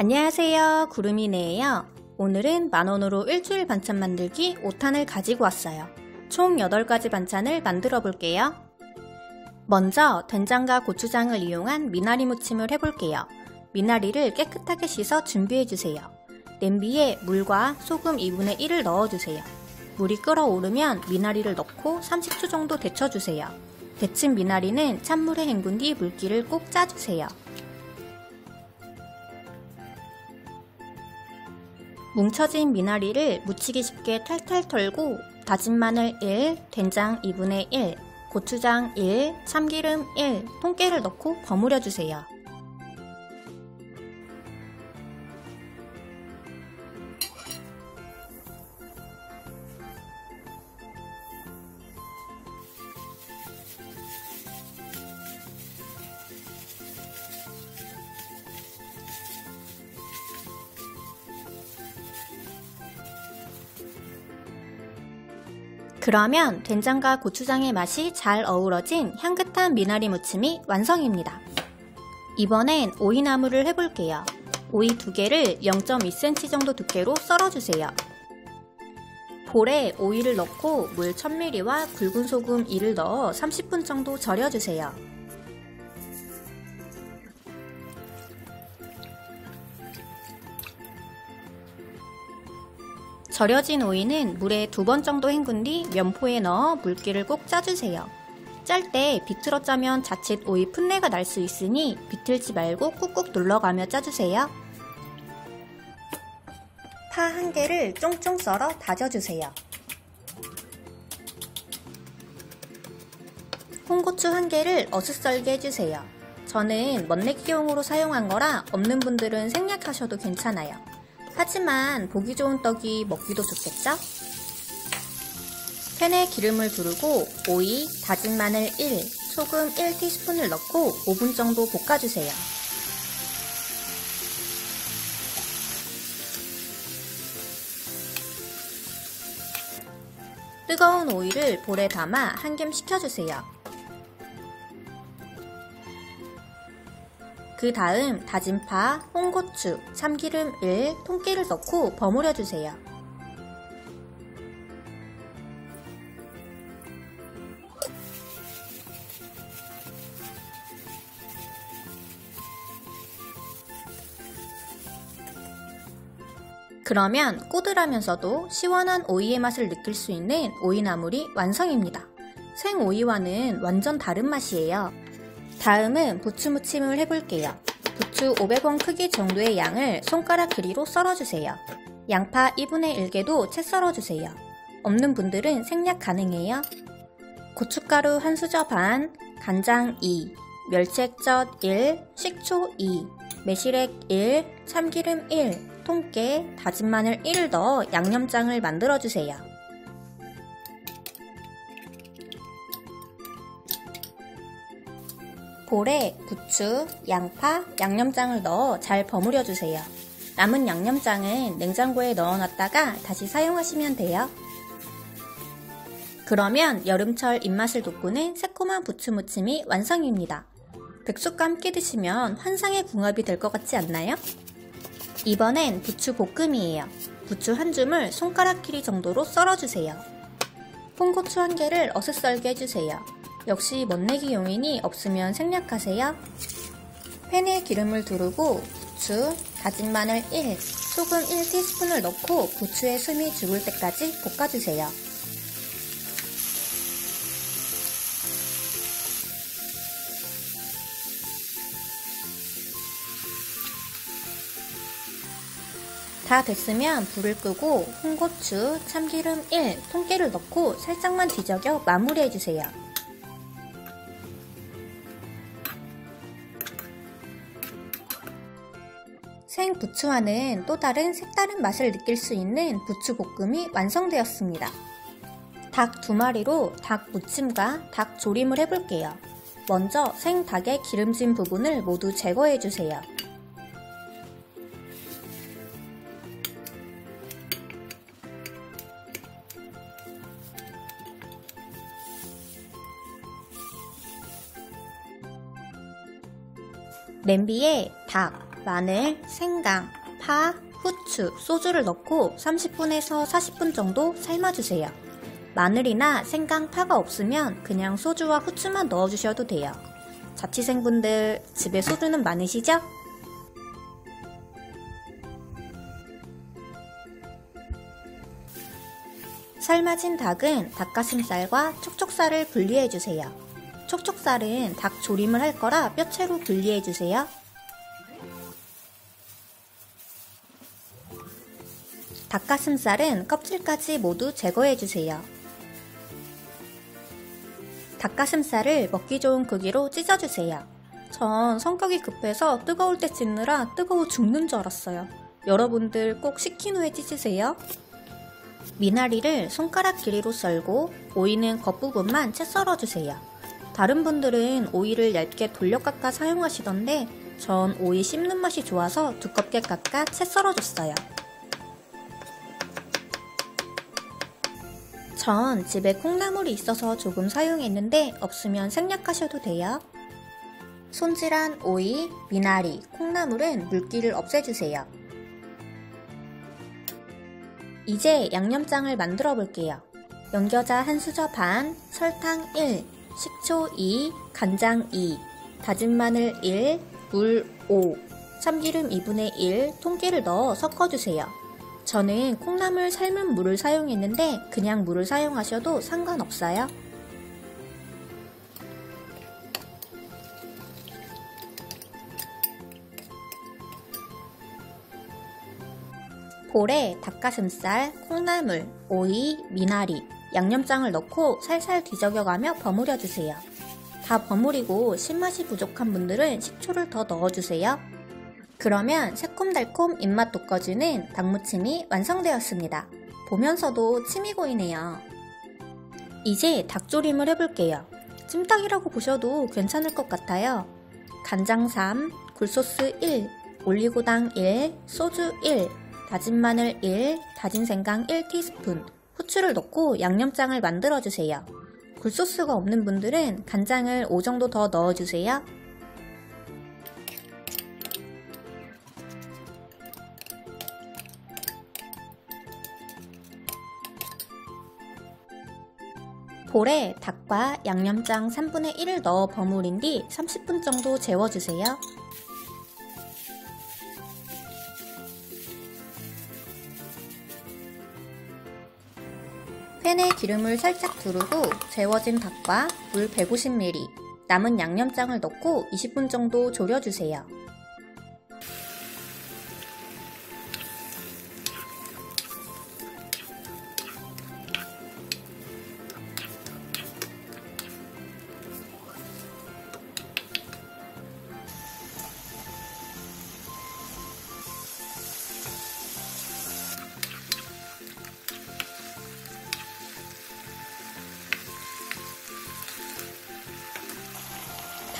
안녕하세요, 구름이네예요. 오늘은 만원으로 일주일 반찬 만들기 5탄을 가지고 왔어요. 총 8가지 반찬을 만들어 볼게요. 먼저 된장과 고추장을 이용한 미나리 무침을 해볼게요. 미나리를 깨끗하게 씻어 준비해주세요. 냄비에 물과 소금 2분의 1을 넣어주세요. 물이 끓어오르면 미나리를 넣고 30초 정도 데쳐주세요. 데친 미나리는 찬물에 헹군 뒤 물기를 꼭 짜주세요. 뭉쳐진 미나리를 묻히기 쉽게 탈탈 털고 다진 마늘 1, 된장 2분의 1, 고추장 1, 참기름 1, 통깨를 넣고 버무려주세요. 그러면 된장과 고추장의 맛이 잘 어우러진 향긋한 미나리 무침이 완성입니다. 이번엔 오이나물을 해볼게요. 오이 2개를 0.2cm 정도 두께로 썰어주세요. 볼에 오이를 넣고 물 1000ml와 굵은 소금 2를 넣어 30분 정도 절여주세요. 절여진 오이는 물에 2번 정도 헹군 뒤 면포에 넣어 물기를 꼭 짜주세요. 짤 때 비틀어 짜면 자칫 오이 풋내가 날 수 있으니 비틀지 말고 꾹꾹 눌러가며 짜주세요. 파 1개를 쫑쫑 썰어 다져주세요. 홍고추 1개를 어슷썰게 해주세요. 저는 멋내기용으로 사용한 거라 없는 분들은 생략하셔도 괜찮아요. 하지만 보기 좋은 떡이 먹기도 좋겠죠? 팬에 기름을 두르고 오이, 다진 마늘 1, 소금 1티스푼을 넣고 5분 정도 볶아주세요. 뜨거운 오이를 볼에 담아 한 겸 식혀주세요. 그 다음 다진 파, 홍고추, 참기름 1, 통깨를 넣고 버무려주세요. 그러면 꼬들하면서도 시원한 오이의 맛을 느낄 수 있는 오이나물이 완성입니다. 생오이와는 완전 다른 맛이에요. 다음은 부추무침을 해볼게요. 부추 500원 크기 정도의 양을 손가락 길이로 썰어주세요. 양파 2분의 1개도 채 썰어주세요. 없는 분들은 생략 가능해요. 고춧가루 1수저 반, 간장 2, 멸치액젓 1, 식초 2, 매실액 1, 참기름 1, 통깨, 다진 마늘 1을 넣어 양념장을 만들어주세요. 볼에 부추, 양파, 양념장을 넣어 잘 버무려주세요. 남은 양념장은 냉장고에 넣어놨다가 다시 사용하시면 돼요. 그러면 여름철 입맛을 돋구는 새콤한 부추무침이 완성입니다. 백숙과 함께 드시면 환상의 궁합이 될 것 같지 않나요? 이번엔 부추 볶음이에요. 부추 한 줌을 손가락 길이 정도로 썰어주세요. 홍고추 1개를 어슷썰게 해주세요. 역시 멋내기용이니 없으면 생략하세요. 팬에 기름을 두르고 부추, 다진 마늘 1, 소금 1티스푼을 넣고 부추의 숨이 죽을 때까지 볶아주세요. 다 됐으면 불을 끄고 홍고추, 참기름 1, 통깨를 넣고 살짝만 뒤적여 마무리해주세요. 생부추와는 또 다른 색다른 맛을 느낄 수 있는 부추볶음이 완성되었습니다. 닭 2마리로 닭 무침과 닭 조림을 해볼게요. 먼저 생닭의 기름진 부분을 모두 제거해주세요. 냄비에 닭, 마늘, 생강, 파, 후추, 소주를 넣고 30분에서 40분 정도 삶아주세요. 마늘이나 생강, 파가 없으면 그냥 소주와 후추만 넣어주셔도 돼요. 자취생분들 집에 소주는 많으시죠? 삶아진 닭은 닭가슴살과 촉촉살을 분리해주세요. 촉촉살은 닭 조림을 할 거라 뼈채로 분리해주세요. 닭가슴살은 껍질까지 모두 제거해주세요. 닭가슴살을 먹기 좋은 크기로 찢어주세요. 전 성격이 급해서 뜨거울 때 찢느라 뜨거워 죽는 줄 알았어요. 여러분들 꼭 식힌 후에 찢으세요. 미나리를 손가락 길이로 썰고 오이는 겉부분만 채 썰어주세요. 다른 분들은 오이를 얇게 돌려 깎아 사용하시던데 전 오이 씹는 맛이 좋아서 두껍게 깎아 채 썰어줬어요. 전 집에 콩나물이 있어서 조금 사용했는데 없으면 생략하셔도 돼요. 손질한 오이, 미나리, 콩나물은 물기를 없애주세요. 이제 양념장을 만들어 볼게요. 연겨자 1수저 반, 설탕 1, 식초 2, 간장 2, 다진 마늘 1, 물 5, 참기름 2분의 1, 통깨를 넣어 섞어주세요. 저는 콩나물 삶은 물을 사용했는데 그냥 물을 사용하셔도 상관없어요. 볼에 닭가슴살, 콩나물, 오이, 미나리, 양념장을 넣고 살살 뒤적여가며 버무려주세요. 다 버무리고 신맛이 부족한 분들은 식초를 더 넣어주세요. 그러면 새콤달콤 입맛 돋궈주는 닭무침이 완성되었습니다. 보면서도 침이 고이네요. 이제 닭조림을 해볼게요. 찜닭이라고 보셔도 괜찮을 것 같아요. 간장 3, 굴소스 1, 올리고당 1, 소주 1, 다진 마늘 1, 다진 생강 1티스푼, 후추를 넣고 양념장을 만들어주세요. 굴소스가 없는 분들은 간장을 5 정도 더 넣어주세요. 볼에 닭과 양념장 3분의 1을 넣어 버무린 뒤 30분 정도 재워주세요. 팬에 기름을 살짝 두르고 재워진 닭과 물 150ml, 남은 양념장을 넣고 20분 정도 졸여주세요.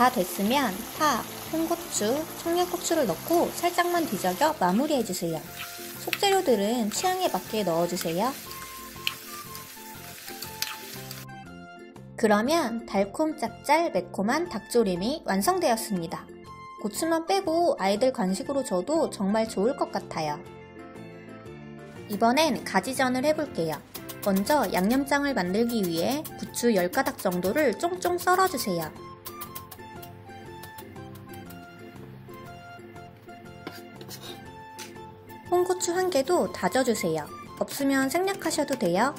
다 됐으면 파, 홍고추, 청양고추를 넣고 살짝만 뒤적여 마무리해주세요. 속재료들은 취향에 맞게 넣어주세요. 그러면 달콤 짭짤 매콤한 닭조림이 완성되었습니다. 고추만 빼고 아이들 간식으로 줘도 정말 좋을 것 같아요. 이번엔 가지전을 해볼게요. 먼저 양념장을 만들기 위해 부추 10가닥 정도를 쫑쫑 썰어주세요. 홍고추 1개도 다져주세요. 없으면 생략하셔도 돼요.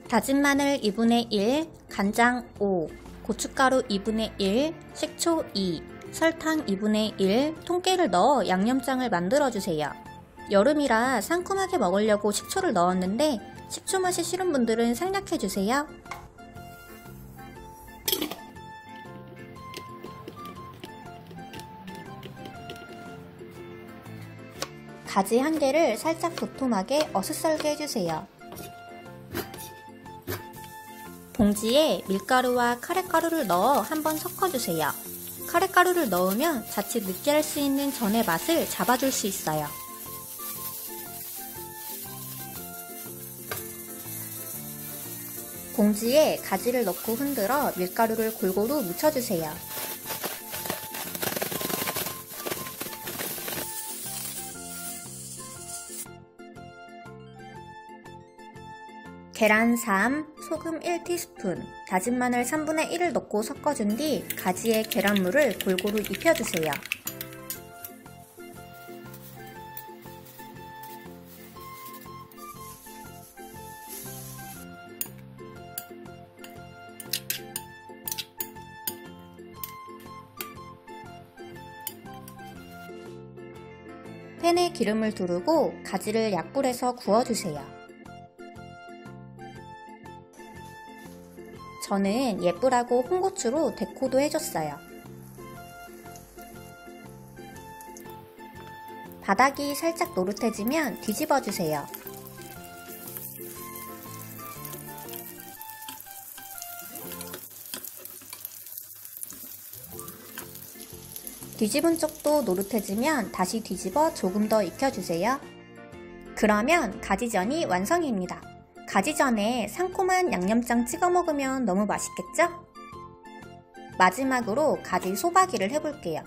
다진 마늘 2분의 1, 간장 5, 고춧가루 2분의 1, 식초 2, 설탕 2분의 1, 통깨를 넣어 양념장을 만들어주세요. 여름이라 상큼하게 먹으려고 식초를 넣었는데 식초 맛이 싫은 분들은 생략해주세요. 가지 1개를 살짝 도톰하게 어슷썰게 해주세요. 봉지에 밀가루와 카레가루를 넣어 한번 섞어주세요. 카레가루를 넣으면 자칫 느끼할 수 있는 전의 맛을 잡아줄 수 있어요. 봉지에 가지를 넣고 흔들어 밀가루를 골고루 묻혀주세요. 계란 3, 소금 1티스푼, 다진 마늘 3분의 1을 넣고 섞어준 뒤 가지에 계란물을 골고루 입혀주세요. 팬에 기름을 두르고 가지를 약불에서 구워주세요. 저는 예쁘라고 홍고추로 데코도 해줬어요. 바닥이 살짝 노릇해지면 뒤집어주세요. 뒤집은 쪽도 노릇해지면 다시 뒤집어 조금 더 익혀주세요. 그러면 가지전이 완성입니다. 가지전에 상콤한 양념장 찍어 먹으면 너무 맛있겠죠? 마지막으로 가지 소박이를 해볼게요.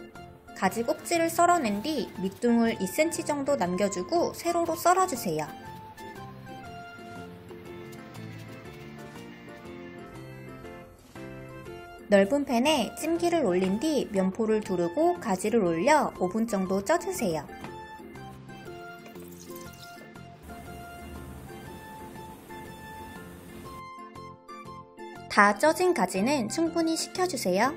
가지 꼭지를 썰어낸 뒤 밑둥을 2cm 정도 남겨주고 세로로 썰어주세요. 넓은 팬에 찜기를 올린 뒤 면포를 두르고 가지를 올려 5분 정도 쪄주세요. 다 쪄진 가지는 충분히 식혀주세요.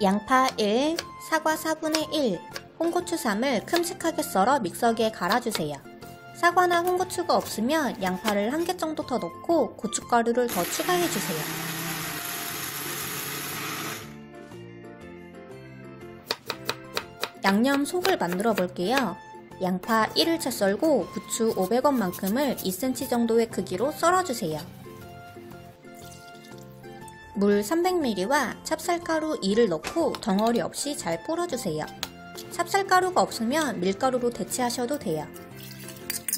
양파 1, 사과 4분의 1, 홍고추 3을 큼직하게 썰어 믹서기에 갈아주세요. 사과나 홍고추가 없으면 양파를 1개 정도 더 넣고 고춧가루를 더 추가해주세요. 양념 속을 만들어 볼게요. 양파 1을 채 썰고 부추 500원만큼을 2cm 정도의 크기로 썰어주세요. 물 300ml와 찹쌀가루 2를 넣고 덩어리 없이 잘 풀어주세요. 찹쌀가루가 없으면 밀가루로 대체하셔도 돼요.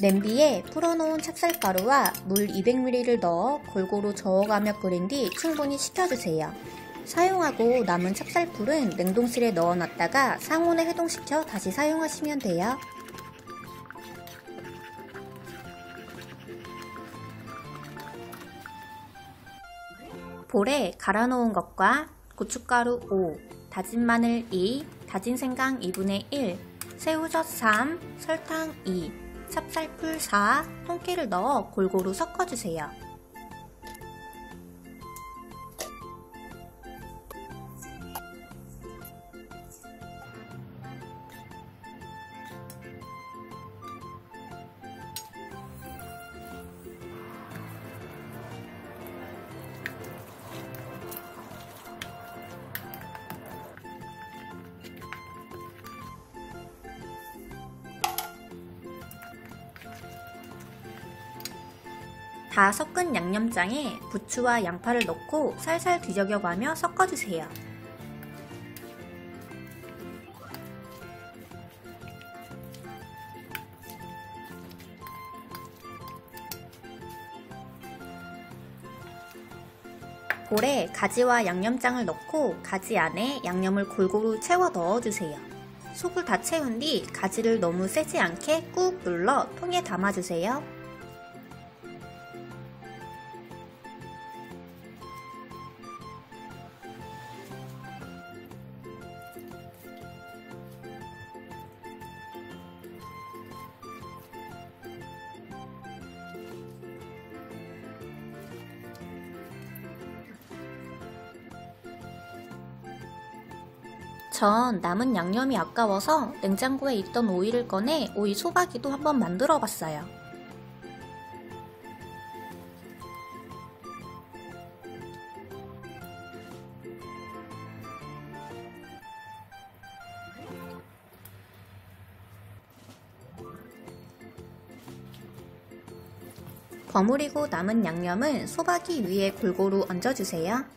냄비에 풀어놓은 찹쌀가루와 물 200ml를 넣어 골고루 저어가며 끓인 뒤 충분히 식혀주세요. 사용하고 남은 찹쌀풀은 냉동실에 넣어놨다가 상온에 해동시켜 다시 사용하시면 돼요. 볼에 갈아 놓은 것과 고춧가루 5, 다진 마늘 2, 다진 생강 2분의 1, 새우젓 3, 설탕 2, 찹쌀풀 4, 통깨를 넣어 골고루 섞어주세요. 다 섞은 양념장에 부추와 양파를 넣고 살살 뒤적여가며 섞어주세요. 볼에 가지와 양념장을 넣고 가지 안에 양념을 골고루 채워 넣어주세요. 속을 다 채운 뒤 가지를 너무 세지 않게 꾹 눌러 통에 담아주세요. 전 남은 양념이 아까워서 냉장고에 있던 오이를 꺼내 오이 소박이도 한번 만들어 봤어요. 버무리고 남은 양념은 소박이 위에 골고루 얹어주세요.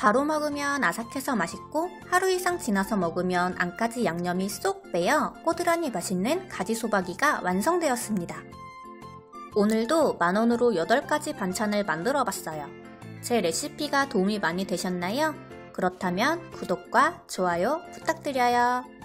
바로 먹으면 아삭해서 맛있고 하루 이상 지나서 먹으면 안까지 양념이 쏙 배어 꼬들하니 맛있는 가지소박이가 완성되었습니다. 오늘도 만원으로 8가지 반찬을 만들어 봤어요. 제 레시피가 도움이 많이 되셨나요? 그렇다면 구독과 좋아요 부탁드려요.